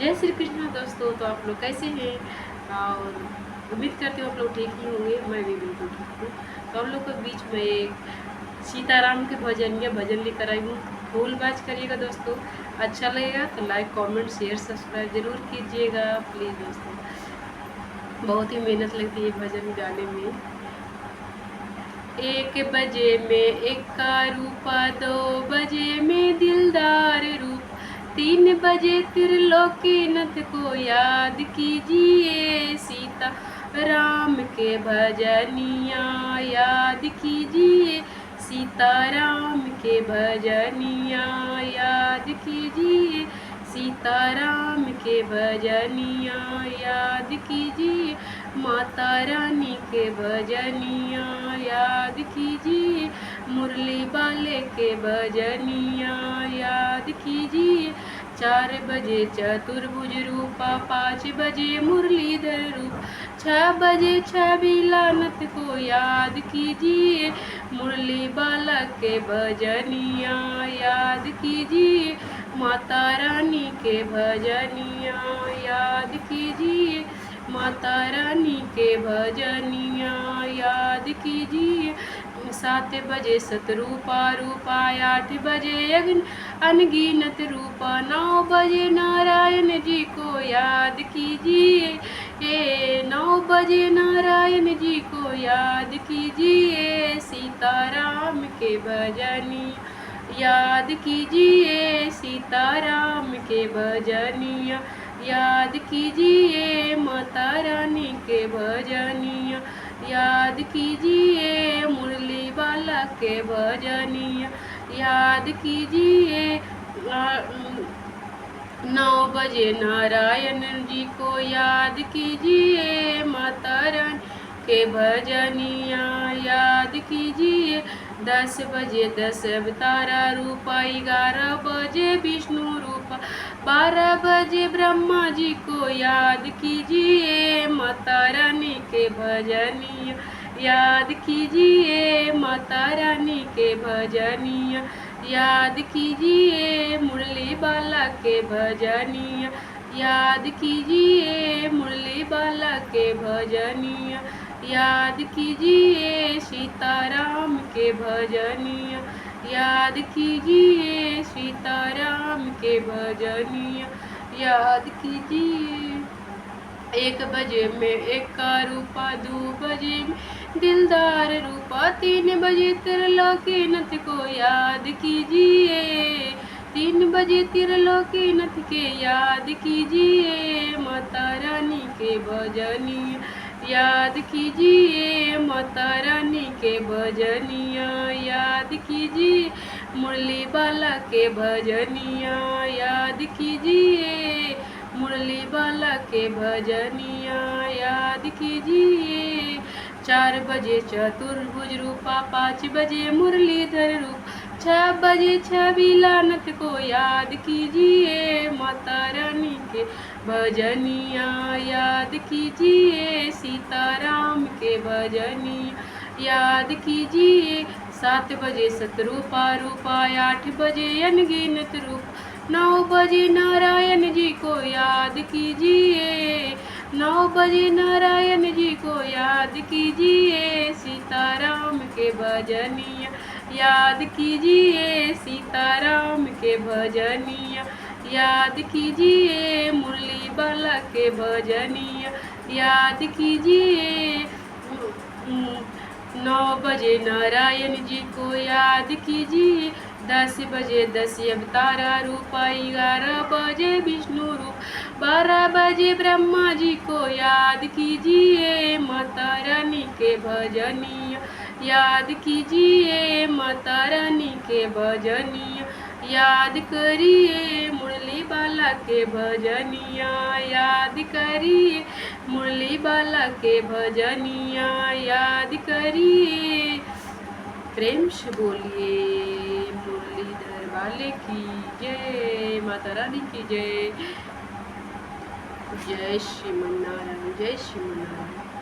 जय श्री कृष्ण दोस्तों। तो आप लोग कैसे हैं? और उम्मीद करती हूँ आप लोग ठीक ही होंगे। मैं भी बिल्कुल ठीक हूँ। तो हम लोग के बीच में एक सीताराम के भजन या भजन लेकर आई हूँ। फूल बाज करिएगा दोस्तों। अच्छा लगेगा तो लाइक कमेंट शेयर सब्सक्राइब जरूर कीजिएगा प्लीज़ दोस्तों। बहुत ही मेहनत लगती है भजन गाने में। 1 बजे में एक का रूपा, 2 बजे में दिलदार रूप, 3 बजे त्रिलोकीनाथ को याद कीजिए, सीता राम के भजनिया याद कीजिए, सीता राम के भजनिया याद कीजिए, सीता राम के भजनिया याद कीजिए, माता रानी के भजनिया याद कीजिए, मुरली वाले के भजनिया याद कीजिए, 4 बजे चतुर्भुज रूपा, 5 बजे मुरलीधर रूप, 6 बजे छबिलानत को याद कीजिए, मुरली बाला के भजनिया याद कीजिए, माता रानी के भजनिया याद कीजिए, माता रानी के भजनिया याद कीजिए, 7 बजे सतरूपा रूपा, 8 बजे अनगिनत रूपा, 9 बजे नारायण जी को याद कीजिए, 9 बजे नारायण जी को याद कीजिए, सीताराम के भजनी याद कीजिए, सीताराम के भजनिया याद कीजिए, माता रानी के भजनिया याद कीजिए, मुरली वाला के भजनिया याद कीजिए, 9 बजे नारायण जी को याद कीजिए, माता रानी के भजनिया याद कीजिए, 10 बजे 10 अवतारा रूपा, 11 बजे विष्णु रूपा, 12 बजे ब्रह्मा जी को याद कीजिए, माता रानी के भजनिया याद कीजिए, माता रानी के भजनिया याद कीजिए, मुरली बाला के भजनिया याद कीजिए, मुरली बाला के भजनिया याद कीजिए, सीताराम के भजनिया याद कीजिए, सीताराम के भजनिया याद कीजिए, 1 बजे में एक का रूपा, 2 बजे में दिलदार रूपा, 3 बजे त्रिलोकीनाथ को याद कीजिए, 3 बजे त्रिलोकीनाथ के याद कीजिए, माता रानी के भजनिया याद कीजिए, माता रानी के भजनिया याद कीजिए, मुरली बाला के भजनिया याद कीजिए, मुरली बाला के भजनिया याद कीजिए, 4 बजे चतुर्भुज रूपा, 5 बजे मुरलीधर रूप, 6 बजे छबिलानत को याद कीजिए, माता रानी के भजनिया याद कीजिए, सीताराम के भजनिया याद कीजिए, 7 बजे सतरूपा रूपा, 8 बजे अनगिनत रूप, 9 बजे नारायण जी को याद कीजिए, 9 बजे नारायण जी को याद कीजिए, सीताराम के भजनिया याद कीजिए, सीताराम के भजनिया याद कीजिए, मुरली बाला के भजनिया याद कीजिए, 9 बजे नारायण जी को याद कीजिए, 10 बजे 10 अवतारा रूपा, 11 बजे विष्णु रूप, 12 बजे ब्रह्मा जी को याद कीजिए, माता रानी के भजनिया याद कीजिए, माता रानी के भजनिया याद करिए, मुरली बाला के भजनिया याद करिए, मुरली बाला के भजनिया याद करिए, प्रेम से बोलिए मुरलीधर वाले की जय, माता रानी की जय, जय श्रीमन नारायण, जय श्रीमन नारायण।